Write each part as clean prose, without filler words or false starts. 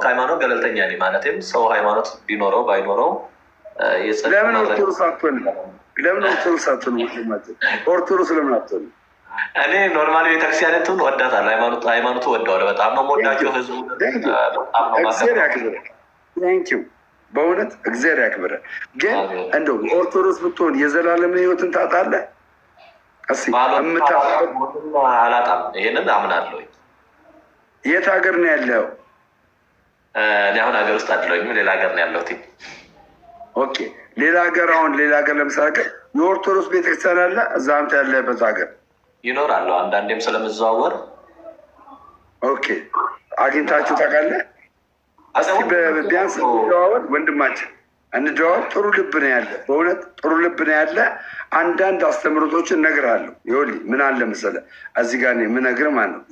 ሃይማኖት ገለልተኛ ነኝ። ማለትም ሰው ሃይማኖት ቢኖረው ባይኖረው ለምን ኦርቶዶክስ አትሆንም? ለምን ኦርቶዶክስ አትሆንም? ኦርቶዶክስ ለምን አትሆንም? እኔ ኖርማሊ ቤተክርስቲያኒቱን ወዳታለሁ። ሃይማኖቱ ወደዋለሁ። በጣም ነው የምወዳቸው። ህዝቡ እግዚአብሔር ያክብረ። ቴንኪው በእውነት እግዚአብሔር ያክብረ። ግን እንደው ኦርቶዶክስ ብትሆን የዘላለም ህይወትን ታጣለህ? አላጣም። ይሄንን አምናለሁ። የት ሀገር ነው ያለው? እኔ አሁን ሀገር ውስጥ አይደለሁም፣ ሌላ ሀገር ነው ያለሁት። ኦኬ፣ ሌላ ሀገር። አሁን ሌላ ሀገር ለምሳሌ የኦርቶዶክስ ቤተክርስቲያን አለ እዛ አንተ ያለበት ሀገር? ይኖራለሁ፣ አንዳንዴም ስለምዘዋወር። ኦኬ፣ አግኝታችሁ ታውቃለህ? እስኪ ቢያንስ እንደዋወል ወንድማችን እንደዋወል። ጥሩ ልብ ነው ያለ፣ በእውነት ጥሩ ልብ ነው ያለ። አንዳንድ አስተምህሮቶችን እነግርሃለሁ። ይኸውልህ ምን አለ መሰለህ እዚህ ጋር የምነግርህ ማለት ነው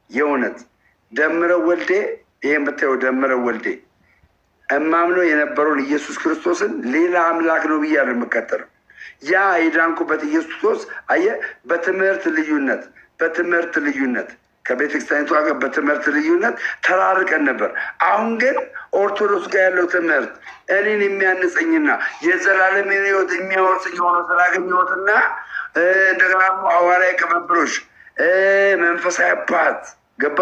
የእውነት ደምረው ወልዴ፣ ይሄ የምታየው ደምረው ወልዴ እማምነው የነበረውን ኢየሱስ ክርስቶስን ሌላ አምላክ ነው ብዬ አይደል የምከተለው። ያ የዳንኩበት ኢየሱስ ክርስቶስ አየህ፣ በትምህርት ልዩነት ከቤተክርስቲያኒቷ ጋር በትምህርት ልዩነት ተራርቀን ነበር። አሁን ግን ኦርቶዶክስ ጋር ያለው ትምህርት እኔን የሚያንጸኝና የዘላለም ሕይወት የሚያወርሰኝ ሆኖ ስላገኘሁትና እንደገና ሐዋርያዊ ቅብብሎሽ፣ መንፈሳዊ አባት ገባ፣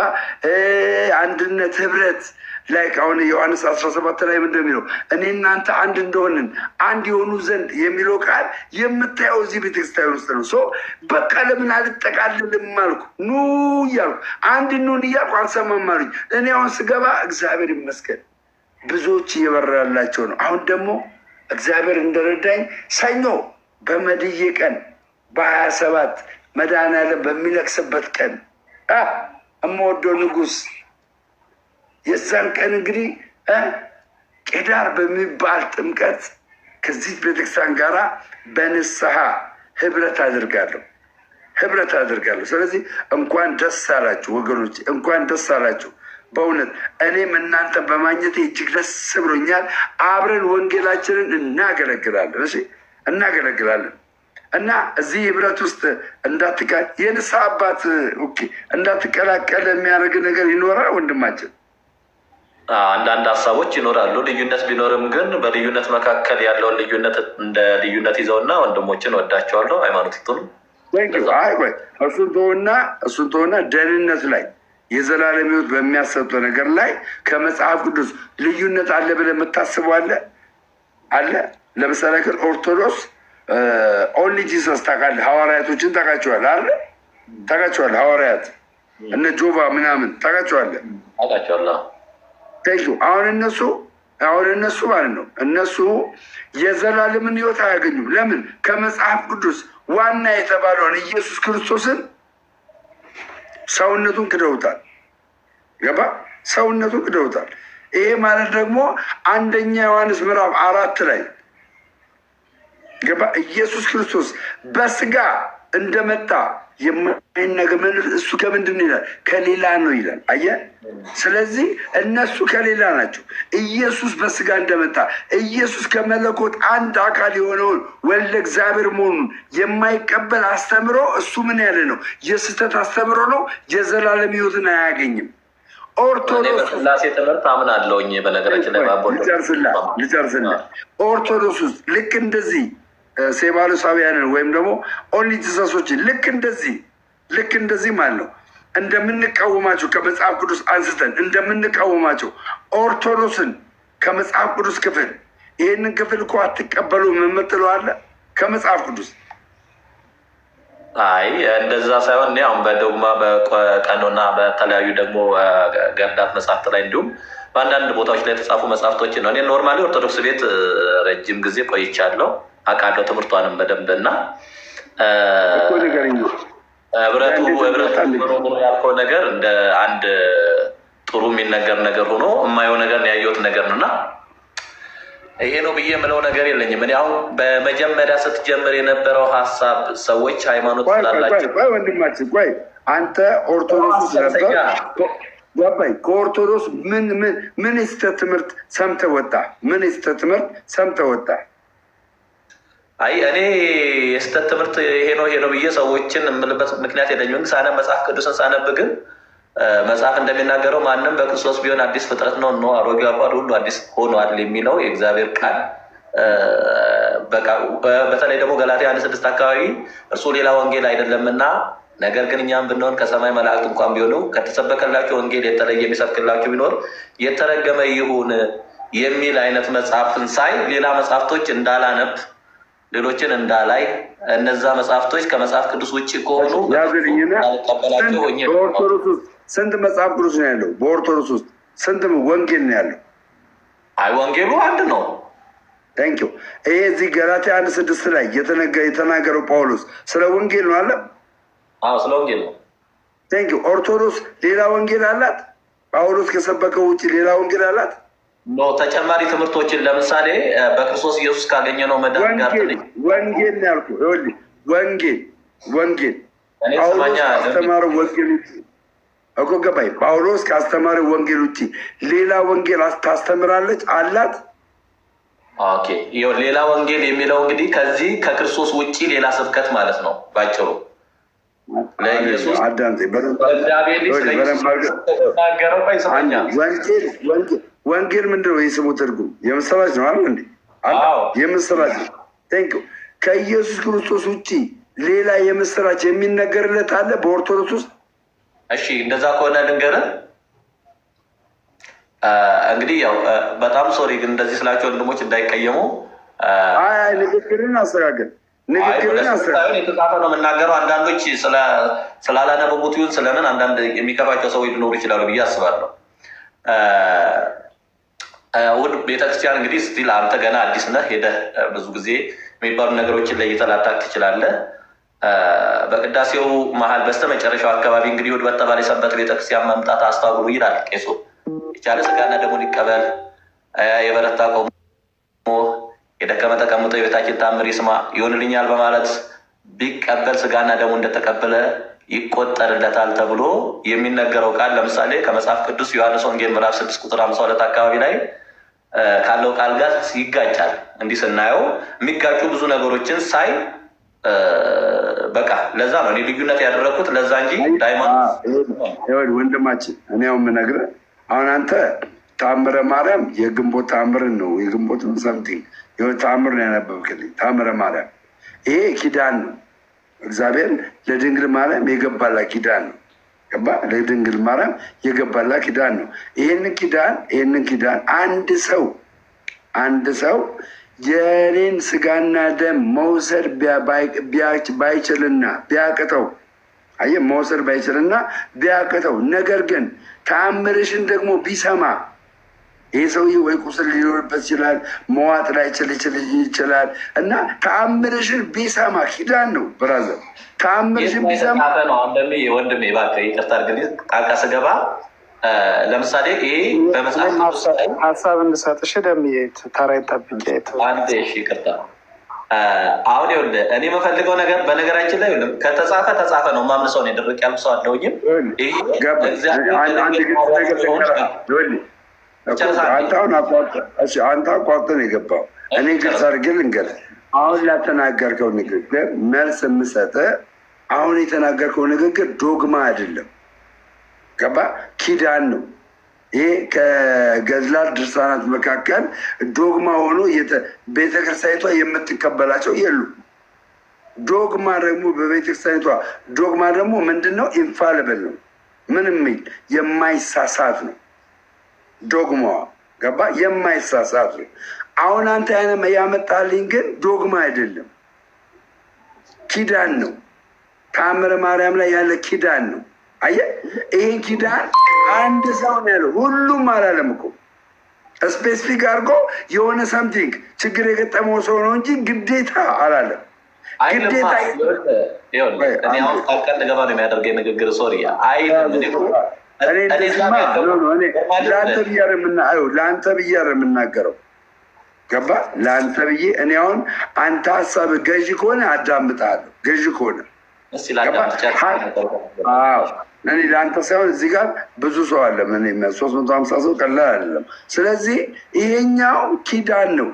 አንድነት፣ ህብረት ላይ አሁን ዮሐንስ 17 ላይ ምንድን የሚለው እኔ እናንተ አንድ እንደሆንን አንድ የሆኑ ዘንድ የሚለው ቃል የምታየው እዚህ ቤተክርስቲያን ውስጥ ነው። በቃ ለምን አልጠቃልልም አልኩ። ኑ እያልኩ አንድ እንሆን እያልኩ አልሰማም አሉኝ። እኔ አሁን ስገባ እግዚአብሔር ይመስገን ብዙዎች እየበራላቸው ነው። አሁን ደግሞ እግዚአብሔር እንደረዳኝ ሰኞ በመድዬ ቀን በ27 መድኃኒዓለም በሚለቅስበት ቀን እምወደው ንጉሥ የዛን ቀን እንግዲህ ቄዳር በሚባል ጥምቀት ከዚህ ቤተክርስቲያን ጋራ በንስሐ ህብረት አድርጋለሁ። ስለዚህ እንኳን ደስ አላችሁ ወገኖች፣ እንኳን ደስ አላችሁ። በእውነት እኔም እናንተ በማግኘቴ እጅግ ደስ ብሎኛል። አብረን ወንጌላችንን እናገለግላለን። እና እዚህ ህብረት ውስጥ የንስሐ አባት እንዳትቀላቀል የሚያደርግ ነገር ይኖራል ወንድማችን። አንዳንድ ሀሳቦች ይኖራሉ። ልዩነት ቢኖርም ግን በልዩነት መካከል ያለውን ልዩነት እንደ ልዩነት ይዘውና ወንድሞችን ወዳቸዋለሁ። ሃይማኖቱን እሱን ተሆና ደህንነት ላይ የዘላለም ሕይወት በሚያሰጠው ነገር ላይ ከመጽሐፍ ቅዱስ ልዩነት አለ ብለህ የምታስበው አለ? ለምሳሌ ኦርቶዶክስ ኦንሊ ጂሰስ ታውቃለህ? ሐዋርያቶችን ታውቃቸዋለህ አይደል? ታውቃቸዋለህ? ሐዋርያት እነ ጆባ ምናምን ታውቃቸዋለህ? አውቃቸዋለሁ። አሁን እነሱ ማለት ነው እነሱ የዘላለምን ሕይወት አያገኙም። ለምን? ከመጽሐፍ ቅዱስ ዋና የተባለውን ኢየሱስ ክርስቶስን ሰውነቱን ክደውታል። ገባ? ሰውነቱን ክደውታል። ይሄ ማለት ደግሞ አንደኛ ዮሐንስ ምዕራፍ 4 ላይ ገባ? ኢየሱስ ክርስቶስ በስጋ እንደመጣ የማይነገር እሱ ከምንድን ይላል? ከሌላ ነው ይላል። አየህ፣ ስለዚህ እነሱ ከሌላ ናቸው። ኢየሱስ በስጋ እንደመጣ ኢየሱስ ከመለኮት አንድ አካል የሆነውን ወልደ እግዚአብሔር መሆኑን የማይቀበል አስተምሮ እሱ ምን ያለ ነው? የስህተት አስተምሮ ነው። የዘላለም ሕይወትን አያገኝም። ኦርቶዶክስ ስላሴ ትምህርት አምናለሁኝ። በነገራችን ላይ ልጨርስና ኦርቶዶክስ ውስጥ ልክ እንደዚህ ሴባሎሳውያንን ወይም ደግሞ ኦንሊ ጂሰሶችን ልክ እንደዚህ ማለት ነው እንደምንቃወማቸው ከመጽሐፍ ቅዱስ አንስተን እንደምንቃወማቸው ኦርቶዶክስን ከመጽሐፍ ቅዱስ ክፍል ይህንን ክፍል እኮ አትቀበሉም የምትለው አለ ከመጽሐፍ ቅዱስ። አይ እንደዛ ሳይሆን እኔ አሁን በዶግማ በቀኖና በተለያዩ ደግሞ ገድላት መጽሐፍት ላይ እንዲሁም በአንዳንድ ቦታዎች ላይ የተጻፉ መጽሐፍቶችን ነው። እኔ ኖርማሊ ኦርቶዶክስ ቤት ረጅም ጊዜ ቆይቻለሁ፣ አውቃለሁ ትምህርቷንም በደንብ እና ህብረቱ ያልከው ነገር እንደ አንድ ጥሩ የሚነገር ነገር ሆኖ የማየው ነገር ያየሁት ነገር ነው እና ይሄ ነው ብዬ የምለው ነገር የለኝም። እኔ አሁን በመጀመሪያ ስትጀምር የነበረው ሀሳብ ሰዎች ሃይማኖት ስላላቸው ወንድማችን ቆይ አንተ ኦርቶዶክስ ነበር ገባኝ። ከኦርቶዶክስ ምን የስተት ትምህርት ሰምተህ ወጣ? ምን የስተት ትምህርት ሰምተህ ወጣ? አይ እኔ የስተት ትምህርት ይሄ ነው ብዬ ሰዎችን የምልበት ምክንያት የለኝም። ሳነብ መጽሐፍ ቅዱስን ሳነብ ግን መጽሐፍ እንደሚናገረው ማንም በክርስቶስ ቢሆን አዲስ ፍጥረት ነው፣ እነሆ አሮጌው አልፏል፣ ሁሉ አዲስ ሆኗል የሚለው የእግዚአብሔር ቃል በተለይ ደግሞ ገላትያ 1:6 አካባቢ እርሱ ሌላ ወንጌል አይደለምና ነገር ግን እኛም ብንሆን ከሰማይ መላእክት እንኳን ቢሆኑ ከተሰበከላቸው ወንጌል የተለየ የሚሰብክላቸው ቢኖር የተረገመ ይሁን የሚል አይነት መጽሐፍን ሳይ ሌላ መጽሐፍቶች እንዳላነብ ሌሎችን እንዳላይ እነዛ መጽሐፍቶች ከመጽሐፍ ቅዱስ ውጭ ከሆኑ ስንት መጽሐፍ ቅዱስ ነው ያለው? በኦርቶዶክስ ውስጥ ስንት ወንጌል ነው ያለው? አይ ወንጌሉ አንድ ነው። ታንክ ዩ። ይሄ እዚህ ገላትያ 1:6 ላይ የተናገረው ጳውሎስ ስለ ወንጌል ነው አለ? አዎ ስለ ወንጌል ነው። ታንክ ዩ። ኦርቶዶክስ ሌላ ወንጌል አላት? ጳውሎስ ከሰበከው ውጭ ሌላ ወንጌል አላት? ኖ ተጨማሪ ትምህርቶችን ለምሳሌ በክርስቶስ ኢየሱስ ካገኘነው መዳን ጋር ወንጌል ነው ያልኩህ። ይኸውልህ ወንጌል ጳውሎስ ካስተማረው ወንጌል ውጭ እኮ ገባኝ። ጳውሎስ ካስተማረው ወንጌል ውጭ ሌላ ወንጌል ታስተምራለች አላት? ኦኬ ይኸው ሌላ ወንጌል የሚለው እንግዲህ ከዚህ ከክርስቶስ ውጭ ሌላ ስብከት ማለት ነው ባጭሩ። ለኢየሱስ ወንጌል ምንድን ነው? የስሙ ትርጉም የምስራች ነው አይደል እንዴ? የምስራች ቴንክ ዩ። ከኢየሱስ ክርስቶስ ውጭ ሌላ የምስራች የሚነገርለት አለ በኦርቶዶክስ ውስጥ? እሺ እንደዛ ከሆነ ልንገርህ እንግዲህ ያው በጣም ሶሪ ግን እንደዚህ ስላቸው ወንድሞች እንዳይቀየሙ ንግግርን አስተካከል። የተጻፈ ነው የምናገረው። አንዳንዶች ስላላነበቡት ይሁን ስለምን አንዳንድ የሚከፋቸው ሰዎች ሊኖሩ ይችላሉ ብዬ አስባለሁ። ውድ ቤተክርስቲያን እንግዲህ ስቲል አንተ ገና አዲስ ነህ። ሄደህ ብዙ ጊዜ የሚባሉ ነገሮችን ለይተህ ላታውቅ ትችላለህ። በቅዳሴው መሀል በስተመጨረሻው አካባቢ እንግዲህ ውድ በተባለ የሰንበት ቤተክርስቲያን መምጣት አስታውሩ ይላል ቄሱ። የቻለ ስጋና ደግሞ ሊቀበል የበረታ ቆሞ የደከመ ተቀምጦ የቤታችን ታምር ይስማ ይሆንልኛል በማለት ቢቀበል ስጋና ደግሞ እንደተቀበለ ይቆጠርለታል ተብሎ የሚነገረው ቃል ለምሳሌ ከመጽሐፍ ቅዱስ ዮሐንስ ወንጌል ምዕራፍ 6 ቁጥር 52 አካባቢ ላይ ካለው ቃል ጋር ይጋጫል። እንዲህ ስናየው የሚጋጩ ብዙ ነገሮችን ሳይ በቃ ለዛ ነው እኔ ልዩነት ያደረግኩት ለዛ እንጂ ሃይማኖት ወንድማችን እኔ ያው የምነግርህ አሁን አንተ ታምረ ማርያም የግንቦት ታምርን ነው የግንቦት ሰምቲንግ ታምር ነው ያነበብክልኝ። ታምረ ማርያም ይሄ ኪዳን ነው። እግዚአብሔር ለድንግል ማርያም የገባላ ኪዳን ነው። ገባ? ለድንግል ማርያም የገባላ ኪዳን ነው። ይህንን ኪዳን አንድ ሰው የኔን ስጋና ደም መውሰድ ባይችልና ቢያቅተው መውሰድ ባይችልና ቢያቅተው ነገር ግን ተአምርሽን ደግሞ ቢሰማ ይህ ሰውዬ ወይ ቁስል ሊኖርበት ይችላል፣ መዋጥ ላይችል ይችላል እና ተአምርሽን ቢሰማ ኪዳን ነው ብራዘር። ተአምርሽን ቢሰማ ወንድሜ እባክህ ይቅርታ አድርግልኝ ጣልቃ ስገባ ለምሳሌ ይሄ በመጽሐፍ ሀሳብ እንድሰጥሽ ደምዬ ተራይ ጠብቄ አንዴ እሺ ይቅርታ። አሁን ይኸውልህ እኔ የምፈልገው ነገር በነገራችን ላይ ተጻፈ ነው ማምን ሰው ነው ድርቅ ያልኩ ሰው አለውኝም ይሄ አንተ አቋርጠን የገባው እኔ ግልጽ አድርጌ ልንገርህ። አሁን ላተናገርከው ንግግር መልስ የምሰጥህ አሁን የተናገርከው ንግግር ዶግማ አይደለም። ገባ? ኪዳን ነው። ይሄ ከገድላት ድርሳናት መካከል ዶግማ ሆኖ ቤተክርስቲያኒቷ የምትቀበላቸው የሉ። ዶግማ ደግሞ በቤተክርስቲያኒቷ ዶግማ ደግሞ ምንድን ነው? ኢንፋሊብል ነው። ምንም የማይሳሳት ነው ዶግማዋ። ገባ? የማይሳሳት ነው። አሁን አንተ ያመጣልኝ ግን ዶግማ አይደለም፣ ኪዳን ነው። ተአምረ ማርያም ላይ ያለ ኪዳን ነው። አየህ፣ ይህን ኪዳን አንድ ሰው ነው ያለው፣ ሁሉም አላለም እኮ። ስፔሲፊክ አድርጎ የሆነ ሳምቲንግ ችግር የገጠመው ሰው ነው እንጂ ግዴታ አላለም። ግዴታ ቀን ገባ ነው የሚያደርገኝ ንግግር ሶሪ ለአንተ ብዬ የምናገረው ገባ? ለአንተ ብዬ እኔ አሁን አንተ ሀሳብ ገዢ ከሆነ አዳምጣለሁ። ገዢ ከሆነ እኔ ለአንተ ሳይሆን እዚህ ጋር ብዙ ሰው አለ። ምን 350 ሰው ቀላል አይደለም። ስለዚህ ይሄኛው ኪዳን ነው።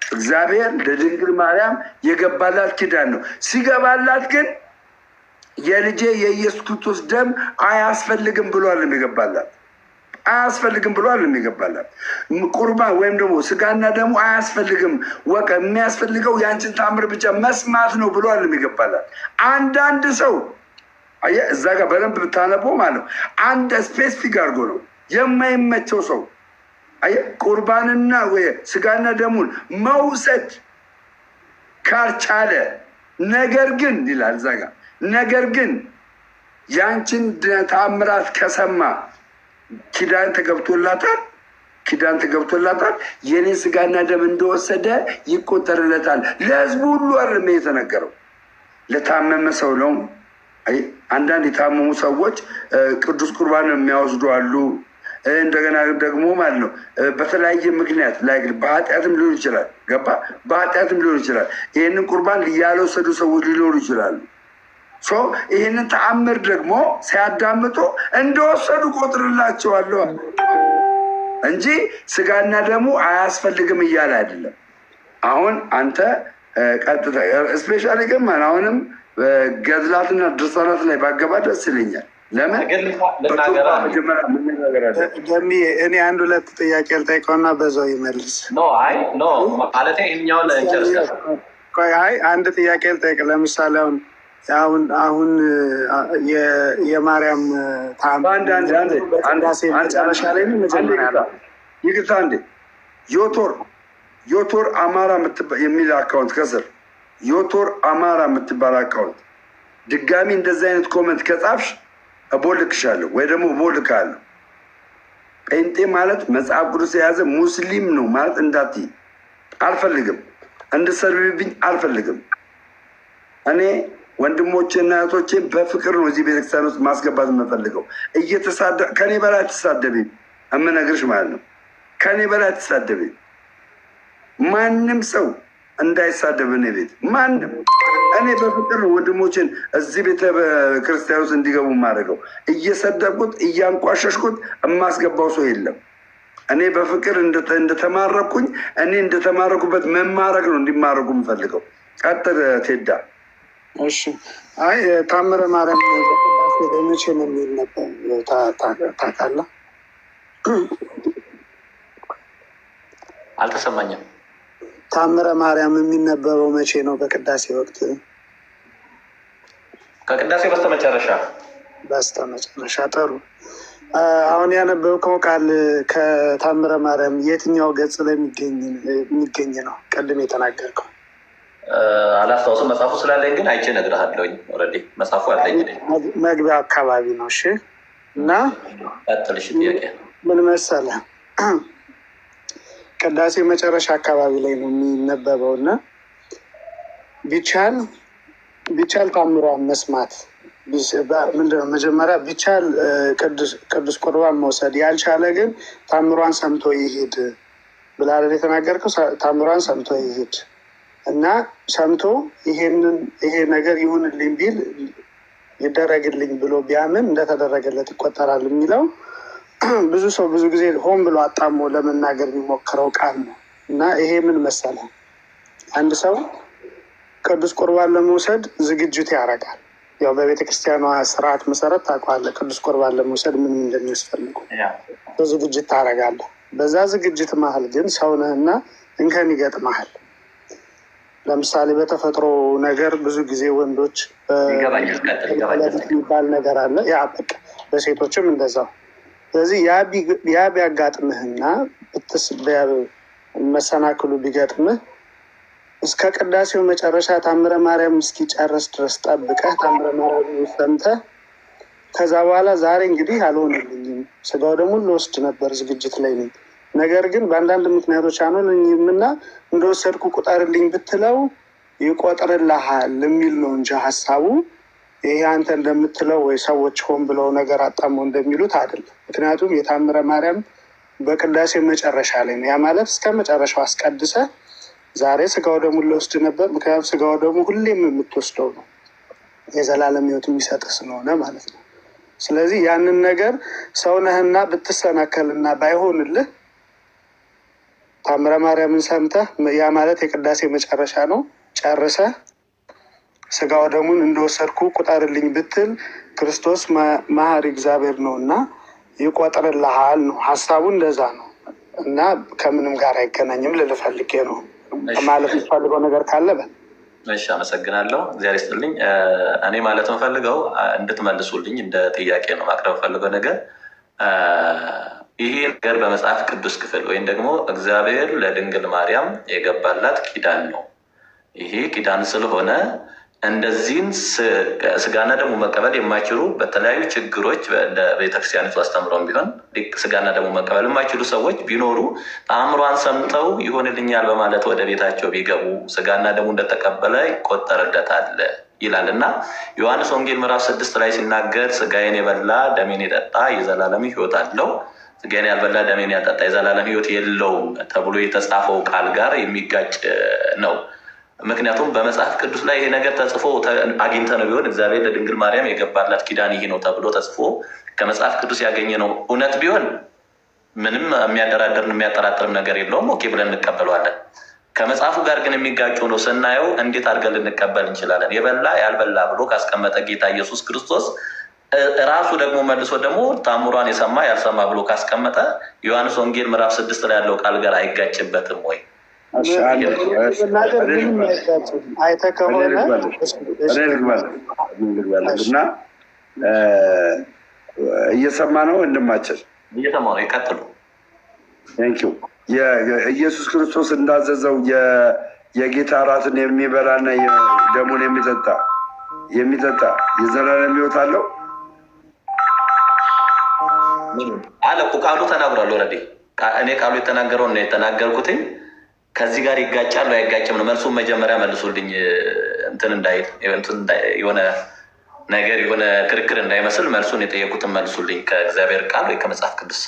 እግዚአብሔር ለድንግል ማርያም የገባላት ኪዳን ነው። ሲገባላት ግን የልጄ የኢየሱስ ክርስቶስ ደም አያስፈልግም ብሏል የሚገባላት አያስፈልግም ብሏል የሚገባላት ቁርባን ወይም ደግሞ ስጋና ደሙ አያስፈልግም ወቀ የሚያስፈልገው ያንቺን ታምር ብቻ መስማት ነው ብሏል የሚገባላት። አንዳንድ ሰው አየህ እዛ ጋር በደንብ ብታነበው ማለት ነው አንድ ስፔሲፊክ አድርጎ ነው የማይመቸው ሰው አየህ ቁርባንና ወይ ስጋና ደሙን መውሰድ ካልቻለ ነገር ግን ይላል እዛ ጋር ነገር ግን ያንቺን ታምራት ከሰማ ኪዳን ተገብቶላታል የኔ ስጋና ደም እንደወሰደ ይቆጠርለታል። ለህዝቡ ሁሉ አይደለም የተነገረው ለታመመ ሰው ነው። አንዳንድ የታመሙ ሰዎች ቅዱስ ቁርባን የሚያወስዱ አሉ። እንደገና ደግሞ ማለት ነው በተለያየ ምክንያት ላይ በኃጢአትም ሊሆን ይችላል ገባ በኃጢአትም ሊሆን ይችላል ይህንን ቁርባን ያልወሰዱ ሰዎች ሊኖሩ ይችላሉ። ይህንን ተአምር ደግሞ ሲያዳምጡ እንደወሰዱ ቆጥርላቸዋለሁ እንጂ ስጋና ደሙ አያስፈልግም እያለ አይደለም። አሁን አንተ ቀጥታ ስፔሻሊ ግን አሁንም ገድላትና ድርሳናት ላይ ባገባ ደስ ይለኛል። ለምን እኔ አንድ ሁለት ጥያቄ ልጠይቀውና በዛው ይመልስ። አንድ ጥያቄ ልጠይቅ። ለምሳሌ አሁን የማርያም መጨረሻ ላይ መጀመሪያ ይቅርታ እንዴ ዮቶር አማራ የሚል አካውንት ከስር ዮቶር አማራ የምትባል አካውንት ድጋሚ እንደዚህ አይነት ኮመንት ከጻፍሽ እቦልክሻለሁ ወይ ደግሞ እቦልካለሁ። ጴንጤ ማለት መጽሐፍ ቅዱስ የያዘ ሙስሊም ነው ማለት እንዳትይ አልፈልግም። እንድትሰርብብኝ አልፈልግም። እኔ ወንድሞቼና እህቶቼ በፍቅር ነው እዚህ ቤተክርስቲያን ውስጥ ማስገባት የምፈልገው። ከኔ በላይ አትሳደቢም እምነግርሽ ማለት ነው። ከኔ በላይ አትሳደቢም። ማንም ሰው እንዳይሳደብ እኔ ቤት ማንም እኔ በፍቅር ነው ወንድሞችን እዚህ ቤተ ክርስቲያን ውስጥ እንዲገቡ የማደርገው። እየሰደብኩት እያንቋሸሽኩት የማስገባው ሰው የለም። እኔ በፍቅር እንደተማረኩኝ እኔ እንደተማረኩበት መማረክ ነው እንዲማረኩ የምፈልገው። ቀጥል ቴዳ። እሺ አይ ታምረ ማርያም በቅዳሴ በመቼ ነው የሚል ነበር ታውቃለህ? አልተሰማኝም። ታምረ ማርያም የሚነበበው መቼ ነው? በቅዳሴ ወቅት? ከቅዳሴ በስተመጨረሻ። በስተመጨረሻ። ጥሩ። አሁን ያነበብከው ቃል ከታምረ ማርያም የትኛው ገጽ ላይ የሚገኝ ነው? ቅድም የተናገርከው አላስታውስም። መጽሐፉ ስላለኝ ግን አይቼ እነግርሃለሁኝ። ኦልሬዲ መጽሐፉ አለኝ። መግቢያ አካባቢ ነው። እሺ። እና ቀጥልሽ። ጥያቄ ምን መሰለህ ቅዳሴ መጨረሻ አካባቢ ላይ ነው የሚነበበው እና ቢቻል ታምሯን መስማት ምንድነው መጀመሪያ ቢቻል ቅዱስ ቁርባን መውሰድ ያልቻለ ግን ታምሯን ሰምቶ ይሄድ ብላ የተናገርከው። ታምሯን ሰምቶ ይሄድ እና ሰምቶ ይሄ ነገር ይሁንልኝ ቢል ይደረግልኝ ብሎ ቢያምን እንደተደረገለት ይቆጠራል የሚለው ብዙ ሰው ብዙ ጊዜ ሆን ብሎ አጣሞ ለመናገር የሚሞክረው ቃል ነው። እና ይሄ ምን መሰለ አንድ ሰው ቅዱስ ቁርባን ለመውሰድ ዝግጅት ያደርጋል። ያው በቤተክርስቲያኗ ስርዓት መሰረት ታውቃለህ ቅዱስ ቁርባን ለመውሰድ ምን እንደሚያስፈልጉ ዝግጅት ታደርጋለህ። በዛ ዝግጅት መሀል ግን ሰውነህና እንከን ይገጥመሃል። ለምሳሌ በተፈጥሮ ነገር ብዙ ጊዜ ወንዶች የሚባል ነገር አለ። ያ በቃ በሴቶችም እንደዛው። ስለዚህ ያ ቢያጋጥምህና መሰናክሉ ቢገጥምህ እስከ ቅዳሴው መጨረሻ ታምረ ማርያም እስኪጨርስ ድረስ ጠብቀህ ታምረ ማርያም ሰምተህ ከዛ በኋላ ዛሬ እንግዲህ አልሆነልኝም ስጋው ደግሞ ልወስድ ነበር ዝግጅት ላይ ነኝ፣ ነገር ግን በአንዳንድ ምክንያቶች አልሆነልኝም እና እንደወሰድኩ ቁጠርልኝ ብትለው ይቆጥርልሃል የሚል ነው እንጂ ሀሳቡ ይሄ አንተ እንደምትለው ወይ ሰዎች ሆን ብለው ነገር አጣመው እንደሚሉት አይደለም። ምክንያቱም የታምረ ማርያም በቅዳሴ መጨረሻ ላይ ነው። ያ ማለት እስከ መጨረሻው አስቀድሰ ዛሬ ስጋው ደግሞ ልወስድ ነበር። ምክንያቱም ስጋው ደግሞ ሁሌም የምትወስደው ነው የዘላለም ሕይወት የሚሰጥ ስለሆነ ማለት ነው። ስለዚህ ያንን ነገር ሰውነህና ብትሰናከልና ባይሆንልህ ታምረ ማርያምን ሰምተህ ያ ማለት የቅዳሴ መጨረሻ ነው ጨርሰህ ስጋው ደሙን እንደወሰድኩ ቁጠርልኝ ብትል ክርስቶስ መሐሪ እግዚአብሔር ነው እና ይቆጥርልሃል ነው ሀሳቡ። እንደዛ ነው እና ከምንም ጋር አይገናኝም ልልህ ፈልጌ ነው። ማለት የምትፈልገው ነገር ካለ በል። እሺ፣ አመሰግናለሁ። እግዚአብሔር ይስጥልኝ። እኔ ማለት የምፈልገው እንድትመልሱልኝ እንደ ጥያቄ ነው ማቅረብ የምፈልገው ነገር ይሄ ነገር በመጽሐፍ ቅዱስ ክፍል ወይም ደግሞ እግዚአብሔር ለድንግል ማርያም የገባላት ኪዳን ነው። ይሄ ኪዳን ስለሆነ እንደዚህን ስጋና ደግሞ መቀበል የማይችሉ በተለያዩ ችግሮች ቤተክርስቲያኒቱ አስተምረውም ቢሆን ስጋና ደግሞ መቀበል የማይችሉ ሰዎች ቢኖሩ ተአምሯን ሰምተው ይሆንልኛል በማለት ወደ ቤታቸው ቢገቡ ስጋና ደግሞ እንደተቀበለ ይቆጠርለታል ይላል እና ዮሐንስ ወንጌል ምዕራፍ 6 ላይ ሲናገር ስጋዬን የበላ ደሜን የጠጣ የዘላለም ሕይወት አለው፣ ስጋዬን ያልበላ ደሜን ያልጠጣ የዘላለም ሕይወት የለውም ተብሎ የተጻፈው ቃል ጋር የሚጋጭ ነው። ምክንያቱም በመጽሐፍ ቅዱስ ላይ ይሄ ነገር ተጽፎ አግኝተ ነው ቢሆን እግዚአብሔር ለድንግል ማርያም የገባላት ኪዳን ይሄ ነው ተብሎ ተጽፎ ከመጽሐፍ ቅዱስ ያገኘ ነው እውነት ቢሆን ምንም የሚያጠራጥርም ነገር የለውም፣ ኦኬ ብለን እንቀበለዋለን። ከመጽሐፉ ጋር ግን የሚጋጩ ነው ስናየው እንዴት አድርገን ልንቀበል እንችላለን? የበላ ያልበላ ብሎ ካስቀመጠ ጌታ ኢየሱስ ክርስቶስ ራሱ ደግሞ መልሶ ደግሞ ታምሯን የሰማ ያልሰማ ብሎ ካስቀመጠ ዮሐንስ ወንጌል ምዕራፍ 6 ላይ ያለው ቃል ጋር አይጋጭበትም ወይ? አይተህ ከሆነ እና እየሰማ ነው ወንድማችን፣ እየሰማ ነው። ይቀጥሉ። ቴንኪው። ኢየሱስ ክርስቶስ እንዳዘዘው የጌታ እራትን የሚበላና ደሙን የሚጠጣ የዘላለም ሕይወት አለው አለ እኮ ቃሉ ተናግሯል። ኦልሬዲ እኔ ቃሉ የተናገረው ነው የተናገርኩትኝ። ከዚህ ጋር ይጋጫል ወይ አይጋጭም ነው መልሱን መጀመሪያ መልሱልኝ። እንትን እንዳይል የሆነ ነገር የሆነ ክርክር እንዳይመስል መልሱን የጠየቁትን መልሱልኝ። ከእግዚአብሔር ቃል ወይ ከመጽሐፍ ቅዱስ?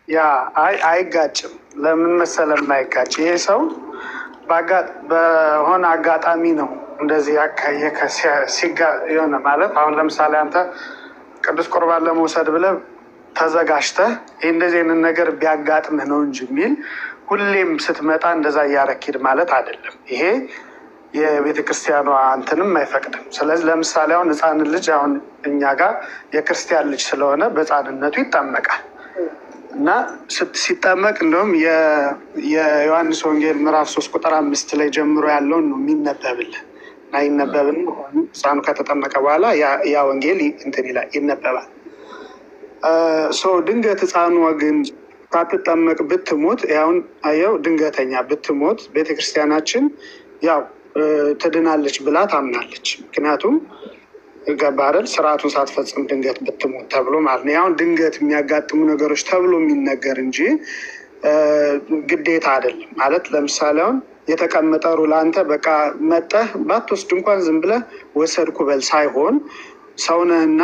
ያ አይጋጭም። ለምን መሰለህ የማይጋጭ? ይሄ ሰው በሆነ አጋጣሚ ነው እንደዚህ የሆነ ማለት አሁን ለምሳሌ አንተ ቅዱስ ቁርባን ለመውሰድ ብለህ ተዘጋጅተህ ይህ እንደዚህ አይነት ነገር ቢያጋጥምህ ነው እንጂ የሚል ሁሌም ስትመጣ እንደዛ እያረኪድ ማለት አይደለም። ይሄ የቤተ ክርስቲያኗ እንትንም አይፈቅድም። ስለዚህ ለምሳሌ አሁን ሕፃን ልጅ አሁን እኛ ጋር የክርስቲያን ልጅ ስለሆነ በሕፃንነቱ ይጠመቃል እና ሲጠመቅ እንደውም የዮሐንስ ወንጌል ምዕራፍ 3 ቁጥር 5 ላይ ጀምሮ ያለውን ነው የሚነበብልን እና ይነበብን ሕፃኑ ከተጠመቀ በኋላ ያ ወንጌል እንትን ይላል ይነበባል። ድንገት ሕፃኗ ግን ሳትጠመቅ ብትሞት ያሁን አየው ድንገተኛ ብትሞት ቤተክርስቲያናችን ያው ትድናለች ብላ ታምናለች። ምክንያቱም ገባረል ስርዓቱን ሳትፈጽም ድንገት ብትሞት ተብሎ ማለት ነው። ያሁን ድንገት የሚያጋጥሙ ነገሮች ተብሎ የሚነገር እንጂ ግዴታ አይደለም ማለት። ለምሳሌ አሁን የተቀመጠ ሩል አንተ በቃ መጠህ ባትወስድ እንኳን ዝም ብለህ ወሰድኩ በል ሳይሆን ሰውነህና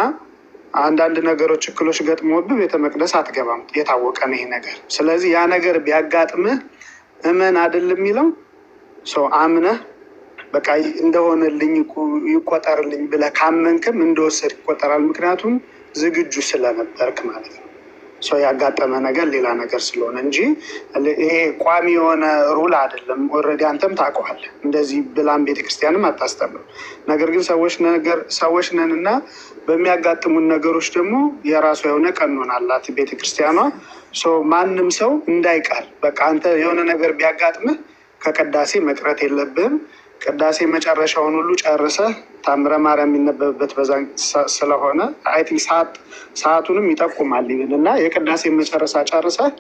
አንዳንድ ነገሮች እክሎች ገጥሞብህ ቤተ መቅደስ አትገባም። የታወቀ ነው ይሄ ነገር። ስለዚህ ያ ነገር ቢያጋጥምህ እመን አይደል የሚለው ሰው አምነህ በቃ እንደሆነልኝ ይቆጠርልኝ ብለህ ካመንክም እንደወሰድ ይቆጠራል። ምክንያቱም ዝግጁ ስለነበርክ ማለት ነው። ሰው ያጋጠመ ነገር ሌላ ነገር ስለሆነ እንጂ ይሄ ቋሚ የሆነ ሩል አይደለም። ኦልሬዲ አንተም ታውቀዋለህ። እንደዚህ ብላም ቤተክርስቲያንም አታስተምርም። ነገር ግን ሰዎች ነን እና በሚያጋጥሙን ነገሮች ደግሞ የራሷ የሆነ ቀኖና አላት ቤተክርስቲያኗ። ማንም ሰው እንዳይቀር በቃ አንተ የሆነ ነገር ቢያጋጥምህ ከቅዳሴ መቅረት የለብህም። ቅዳሴ መጨረሻውን ሁሉ ጨርሰህ ታምረ ማርያም የሚነበብበት በዛ ስለሆነ አይ ቲንክ ሰዓቱንም ይጠቁማል ይብል እና የቅዳሴ መጨረሻ ጨርሰህ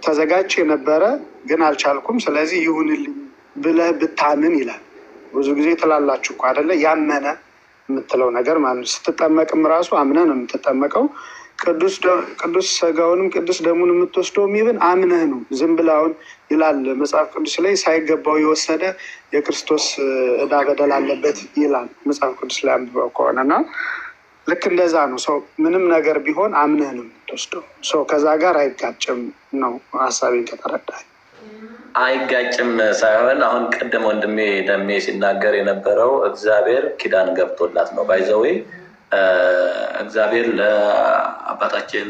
ተዘጋጅ የነበረ ግን አልቻልኩም ስለዚህ ይሁንልኝ ብለህ ብታምን ይላል። ብዙ ጊዜ ትላላችሁ እኮ አይደለ? ያመነ የምትለው ነገር ማለት ስትጠመቅም ራሱ አምነህ ነው የምትጠመቀው። ቅዱስ ስጋውንም ቅዱስ ደሙን የምትወስደው የሚብን አምነህ ነው። ዝም ብለህ አሁን ይላል መጽሐፍ ቅዱስ ላይ ሳይገባው የወሰደ የክርስቶስ ዕዳ በደል አለበት ይላል መጽሐፍ ቅዱስ ላይ አንብበው ከሆነና ልክ እንደዛ ነው። ሰው ምንም ነገር ቢሆን አምነህ ነው የምትወስደው። ሰው ከዛ ጋር አይጋጭም ነው ሀሳቤን ከተረዳህ። አይጋጭም ሳይሆን አሁን ቅድም ወንድሜ ደሜ ሲናገር የነበረው እግዚአብሔር ኪዳን ገብቶላት ነው። ባይዘዌ እግዚአብሔር ለአባታችን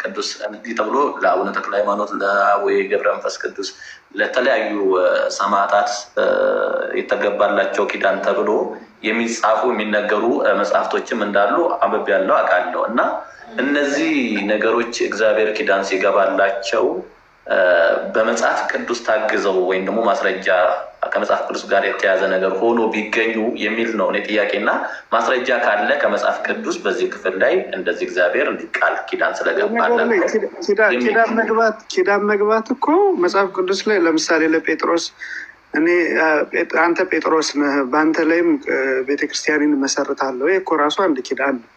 ቅዱስ እንዲህ ተብሎ ለአቡነ ተክለ ሃይማኖት፣ ለአቡነ ገብረ መንፈስ ቅዱስ፣ ለተለያዩ ሰማዕታት የተገባላቸው ኪዳን ተብሎ የሚጻፉ የሚነገሩ መጽሐፍቶችም እንዳሉ አንብቤያለሁ አውቃለሁ። እና እነዚህ ነገሮች እግዚአብሔር ኪዳን ሲገባላቸው በመጽሐፍ ቅዱስ ታግዘው ወይም ደግሞ ማስረጃ ከመጽሐፍ ቅዱስ ጋር የተያዘ ነገር ሆኖ ቢገኙ የሚል ነው እኔ ጥያቄ። እና ማስረጃ ካለ ከመጽሐፍ ቅዱስ በዚህ ክፍል ላይ እንደዚህ እግዚአብሔር እንዲህ ቃል ኪዳን ስለገባለን ኪዳን መግባት እኮ መጽሐፍ ቅዱስ ላይ ለምሳሌ ለጴጥሮስ አንተ ጴጥሮስ ነህ፣ በአንተ ላይም ቤተክርስቲያንን መሰርታለሁ። ይህ እኮ ራሱ አንድ ኪዳን ነው።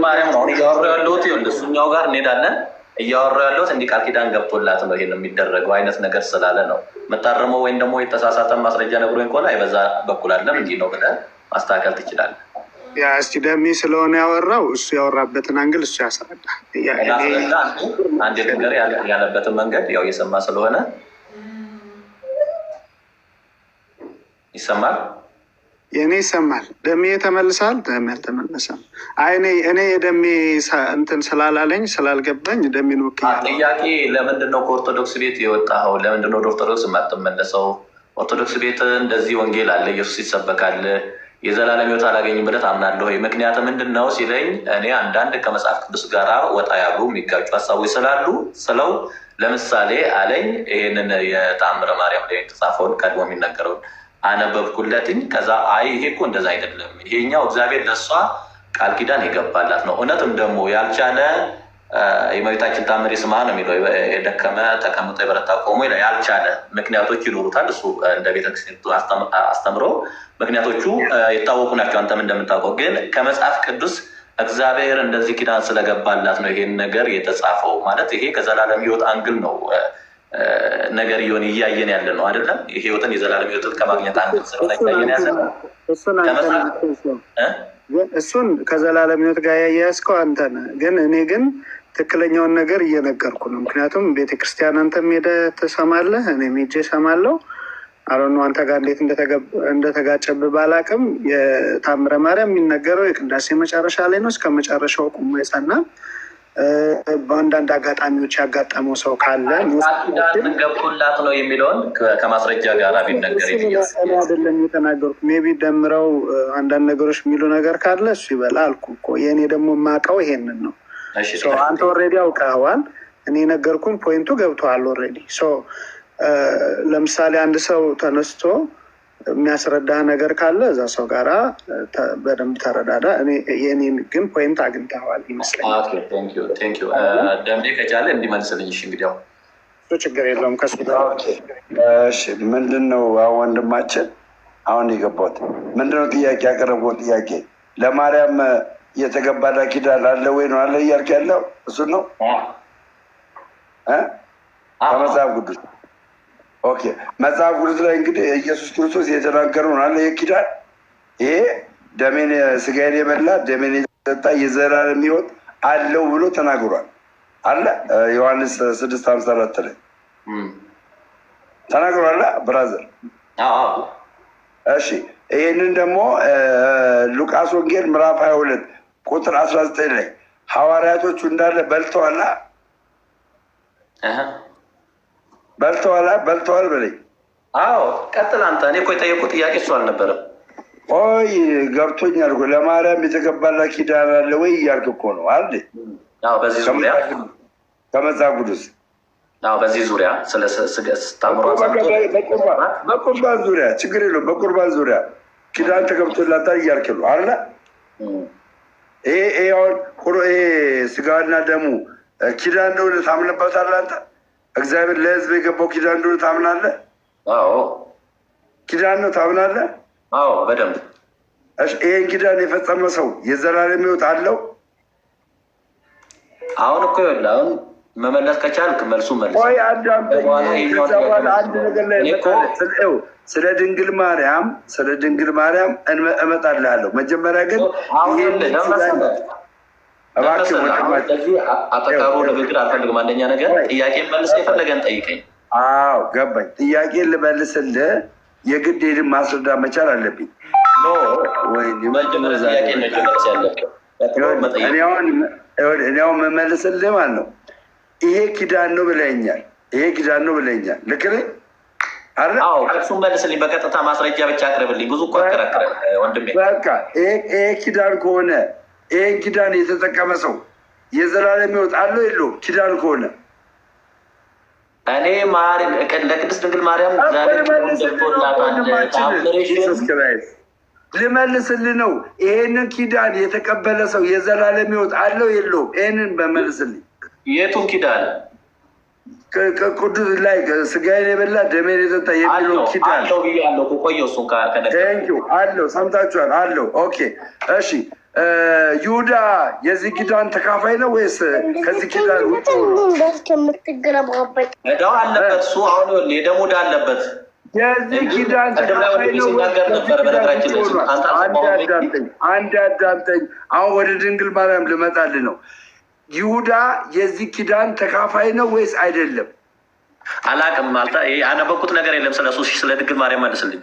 ማርያም ነው እያወራሁ ያለሁት። እሱኛው ጋር እንሄዳለን። እያወራሁ ያለሁት እንዲህ ቃል ኪዳን ገብቶላት ነው ይሄን የሚደረገው አይነት ነገር ስላለ ነው። መታረመው ወይም ደግሞ የተሳሳተ ማስረጃ ነግሮኝ ከሆነ አይ በዛ በኩል አለም እንዲህ ነው ብለህ ማስተካከል ትችላለህ። ያ እስቲ ደሜ ስለሆነ ያወራው እሱ ያወራበትን አንግል እሱ ያስረዳ። አንድ ነገር ያለበትን መንገድ ያው እየሰማ ስለሆነ ይሰማል። የእኔ ይሰማል። ደሜ ተመልሳል። ደሜ አልተመለሰም። እኔ የደሜ እንትን ስላላለኝ ስላልገባኝ ደሜን ወክያለሁ። ጥያቄ ለምንድነው ከኦርቶዶክስ ቤት የወጣኸው? ለምንድነው ወደ ኦርቶዶክስ የማትመለሰው? ኦርቶዶክስ ቤት እንደዚህ ወንጌል አለ፣ ኢየሱስ ይሰበካል፣ የዘላለም ሕይወት አላገኝም ብለህ ታምናለህ ወይ? ምክንያት ምንድን ነው ሲለኝ እኔ አንዳንድ ከመጽሐፍ ቅዱስ ጋር ወጣ ያሉ የሚጋጩ ሀሳቦች ስለው ለምሳሌ አለኝ ይህንን የተአምረ ማርያም ላይ የተጻፈውን ቀድሞ የሚነገረውን አነበብኩለትኝ። ከዛ አይ ይሄ እኮ እንደዛ አይደለም፣ ይሄኛው እግዚአብሔር ለእሷ ቃል ኪዳን የገባላት ነው። እውነትም ደግሞ ያልቻለ የእመቤታችን ታምር ይስማ ነው የሚለው። የደከመ ተቀምጦ የበረታ ቆሞ ይላል። ያልቻለ ምክንያቶች ይኖሩታል። እሱ እንደ ቤተክርስቲያን አስተምሮ ምክንያቶቹ የታወቁ ናቸው። አንተም እንደምታውቀው ግን ከመጽሐፍ ቅዱስ እግዚአብሔር እንደዚህ ኪዳን ስለገባላት ነው ይሄን ነገር የተጻፈው። ማለት ይሄ ከዘላለም ሕይወት አንግል ነው ነገር እየሆነ እያየን ያለ ነው አይደለም። ህይወትን የዘላለም ሕይወትን ከማግኘት አንግል ስለሆነ እያየን ያለ ነው። እሱን ከዘላለም ሕይወት ጋር ያያዝከው አንተ ነህ። ግን እኔ ግን ትክክለኛውን ነገር እየነገርኩ ነው። ምክንያቱም ቤተክርስቲያን አንተም ሄደህ ትሰማለህ፣ እኔም ሄጄ እሰማለሁ። አሁን አንተ ጋር እንዴት እንደተጋጨብህ ባላቅም የታምረ ማርያም የሚነገረው የቅዳሴ መጨረሻ ላይ ነው። እስከ መጨረሻው ቁሞ የጸና በአንዳንድ አጋጣሚዎች ያጋጠመው ሰው ካለ ገብቶላት ነው የሚለውን ከማስረጃ ጋር ቢነገር አይደለም የተናገሩት። ሜቢ ደምረው አንዳንድ ነገሮች የሚሉ ነገር ካለ እሱ ይበላ አልኩ እኮ። የእኔ ደግሞ የማውቀው ይሄንን ነው። አንተ ኦልሬዲ አውቀኸዋል። እኔ ነገርኩን፣ ፖይንቱ ገብቶሃል ኦልሬዲ። ለምሳሌ አንድ ሰው ተነስቶ የሚያስረዳ ነገር ካለ እዛ ሰው ጋራ በደንብ ተረዳዳ። የኔን ግን ፖይንት አግኝተዋል ይመስለኛል። ደምቤ ከቻለ እንዲመልስልኝ። እሺ እንግዲያው ችግር የለውም ከሱ ጋር። ምንድን ነው ወንድማችን አሁን የገባት ምንድነው ጥያቄ ያቀረበው? ጥያቄ ለማርያም የተገባላ ኪዳን አለ ወይ ነው አለ እያልክ ያለው እሱን ነው ከመጽሐፍ ቅዱስ። ኦኬ መጽሐፍ ቅዱስ ላይ እንግዲህ ኢየሱስ ክርስቶስ የተናገረውን አለ የኪዳን ይሄ ደሜን ስጋዬን የበላ ደሜን የጠጣ የዘላለም ሕይወት አለው ብሎ ተናግሯል አለ ዮሐንስ 6:54 ላይ ተናግሯል ብራዘር። እሺ ይህንን ደግሞ ሉቃስ ወንጌል ምዕራፍ 22 ቁጥር 19 ላይ ሐዋርያቶቹ እንዳለ በልተዋል በለኝ። አዎ ቀጥል አንተ። እኔ እኮ የጠየቁት ጥያቄ እሱ አልነበረም። ቆይ ገብቶኛል እኮ ለማርያም የተገባላ ኪዳን አለ ወይ እያልክ እኮ ነው አለ። በዚህ ዙሪያ ከመጽሐፍ ቅዱስ በዚህ ዙሪያ ስለ በቁርባን ዙሪያ ችግር የለውም። በቁርባን ዙሪያ ኪዳን ተገብቶላታል እያልክ ነው አለ። ይሄ ስጋና ደሙ ኪዳን እንደሆነ ታምንበታለህ አንተ? እግዚአብሔር ለሕዝብ የገባው ኪዳን እንደሆነ ታምናለህ? ኪዳን ነው ታምናለህ? በደንብ። ይሄን ኪዳን የፈጸመ ሰው የዘላለም ሕይወት አለው? አሁን እኮ ይኸውልህ፣ አሁን መመለስ ከቻልክ መልሱ መልስ። አንድ ነገር ላይ ስለ ድንግል ማርያም እመጣልሃለሁ። መጀመሪያ ግን አጠቃሩ ንግግር አልፈልግም። አንደኛ ነገር ጥያቄን መልስ የፈለገን ጠይቀኝ። ገባኝ። ጥያቄን ልመልስልህ የግድ ሄድን ማስረዳት መቻል አለብኝ። እኔው መመልስልህ ማለት ነው። ይሄ ኪዳን ነው ብለኛል። ይሄ ኪዳን ነው ብለኛል። ልክ ነኝ? አዎ እሱን መልስልኝ። በቀጥታ ማስረጃ ብቻ አቅርብልኝ። ብዙ እኮ አከራከረ ወንድሜ። በቃ ይሄ ኪዳን ከሆነ ይሄን ኪዳን የተጠቀመ ሰው የዘላለም ሕይወት አለው የለውም? ኪዳን ከሆነ እኔ ለቅድስት ድንግል ማርያም ልመልስልህ ነው። ይሄንን ኪዳን የተቀበለ ሰው የዘላለም ሕይወት አለው የለውም? ይሄንን በመልስልኝ። የቱን ኪዳን? ቅዱስ ላይ ስጋዬን የበላ ደሜን የጠጣ የሚለው ኪዳን አለው ብያለሁ። ቆየሁ እሱን አለው። ሰምታችኋል? አለው። ኦኬ እሺ። ይሁዳ የዚህ ኪዳን ተካፋይ ነው ወይስ ከዚህ ኪዳን ውጭ እዳው አለበት? እሱ አሁን የደሙ ዕዳ አለበት። የዚህ ኪዳን ተካፋይ ነው? አንድ አዳምጠኝ። አሁን ወደ ድንግል ማርያም ልመጣልህ ነው። ይሁዳ የዚህ ኪዳን ተካፋይ ነው ወይስ አይደለም? አላቅም። ያነበብኩት ነገር የለም ስለሱ። ስለ ድንግል ማርያም መልስልኝ።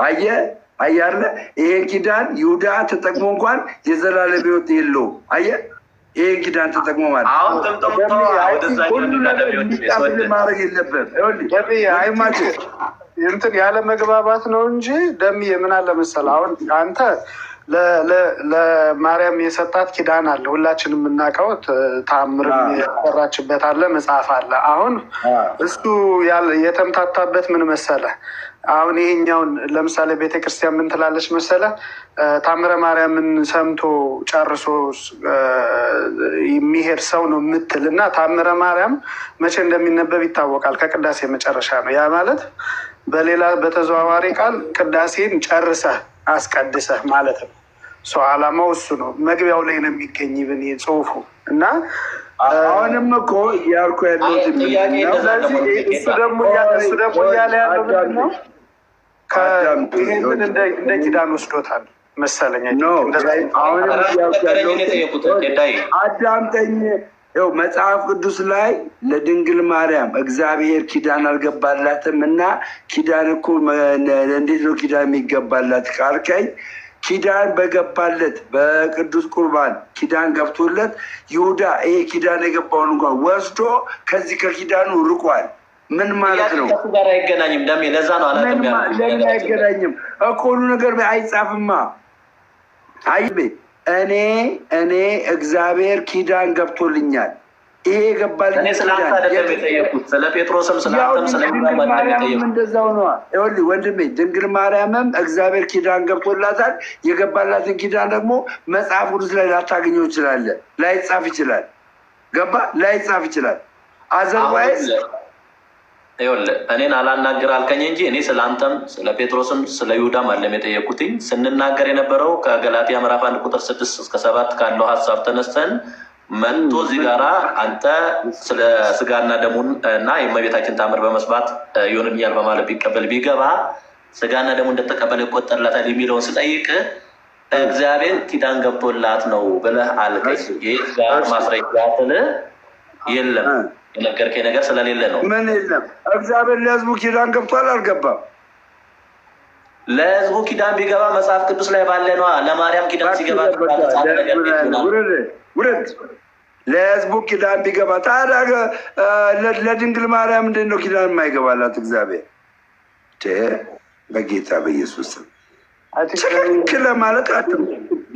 አየህ አለ ይሄን ኪዳን ይሁዳ ተጠቅሞ እንኳን የዘላለም ሕይወት የለውም። አየህ ይሄን ኪዳን ተጠቅሞ ማለት ሁሉ ነገር ማድረግ የለብህም። እንትን ያለ መግባባት ነው እንጂ ደምዬ ምን አለ መሰለህ፣ አሁን አንተ ለማርያም የሰጣት ኪዳን አለ፣ ሁላችንም የምናውቀው ተአምርም የሰራችበት አለ፣ መጽሐፍ አለ። አሁን እሱ የተምታታበት ምን መሰለህ፣ አሁን ይሄኛውን ለምሳሌ ቤተክርስቲያን ምን ትላለች መሰለህ፣ ታምረ ማርያምን ሰምቶ ጨርሶ የሚሄድ ሰው ነው የምትል እና ታምረ ማርያም መቼ እንደሚነበብ ይታወቃል። ከቅዳሴ መጨረሻ ነው። ያ ማለት በሌላ በተዘዋዋሪ ቃል ቅዳሴን ጨርሰህ አስቀድሰህ ማለት ነው። ሰው አላማው እሱ ነው። መግቢያው ላይ ነው የሚገኝ ብን ጽሁፉ እና አሁንም እኮ እያልኩ ያለሁት እሱ ደግሞ እያለ ያለው ምንድን ነው? ይህንን እንደ ኪዳን ወስዶታል መሰለኝ። አሁንም አዳምጠኝ። ይኸው መጽሐፍ ቅዱስ ላይ ለድንግል ማርያም እግዚአብሔር ኪዳን አልገባላትም እና ኪዳን እኮ እንዴት ነው ኪዳን የሚገባላት ካልከኝ፣ ኪዳን በገባለት በቅዱስ ቁርባን ኪዳን ገብቶለት ይሁዳ ይሄ ኪዳን የገባውን እንኳን ወስዶ ከዚህ ከኪዳኑ ርቋል። ምን ማለት ነው? ጋር አይገናኝም። ደሜ ለዛ ነው ለምን አይገናኝም እኮ ሁሉ ነገር አይጻፍማ። አይቤ እኔ እግዚአብሔር ኪዳን ገብቶልኛል። ይሄ የገባልኝ ስለ ጴጥሮስም እንደዛው ነዋ። ይኸውልህ ወንድሜ ድንግል ማርያምም እግዚአብሔር ኪዳን ገብቶላታል። የገባላትን ኪዳን ደግሞ መጽሐፍ ቅዱስ ላይ ላታገኘው ይችላል። ላይጻፍ ይችላል። ገባ? ላይጻፍ ይችላል። አዘርዋይዝ ይኸውልህ እኔን አላናግር አልከኝ እንጂ እኔ ስለ አንተም ስለ ጴጥሮስም ስለ ይሁዳም አለም የጠየኩትኝ። ስንናገር የነበረው ከገላትያ ምዕራፍ 1 ቁጥር 6 እስከ 7 ካለው ሀሳብ ተነስተን መጥቶ እዚህ ጋራ አንተ ስለ ስጋና ደሙን እና የእመቤታችን ታምር በመስባት ይሆንልኛል በማለት ቢቀበል ቢገባ ስጋና ደሙ እንደተቀበለ ይቆጠርላታል የሚለውን ስጠይቅ እግዚአብሔር ኪዳን ገብቶላት ነው ብለህ አልከኝ። ይህ ማስረጃ ስልህ የለም የነገርከኝ ነገር ስለሌለ ነው። ምን የለም? እግዚአብሔር ለህዝቡ ኪዳን ገብቷል አልገባም? ለህዝቡ ኪዳን ቢገባ መጽሐፍ ቅዱስ ላይ ባለ ነዋ። ለማርያም ኪዳን ሲገባ ውረድ። ለህዝቡ ኪዳን ቢገባ ታዲያ ለድንግል ማርያም እንዴት ነው ኪዳን የማይገባላት? እግዚአብሔር በጌታ በኢየሱስ ትክክል ማለት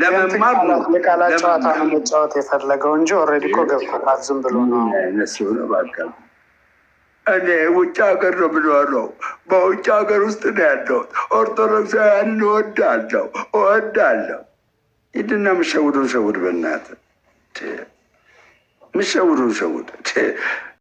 ለመማር የቃላት ጨዋታ ነው መጫወት የፈለገው እንጂ ኦልሬዲ እኮ ገብቶታል። ዝም ብሎ ነው እኔ ውጭ ሀገር ነው ብለዋለው። በውጭ ሀገር ውስጥ ነው ያለሁት። ኦርቶዶክሳውያን እወዳለሁ። ሂድና ምሸውዱን ሸውድ፣ በእናትህ ምሸውዱን ሸውድ።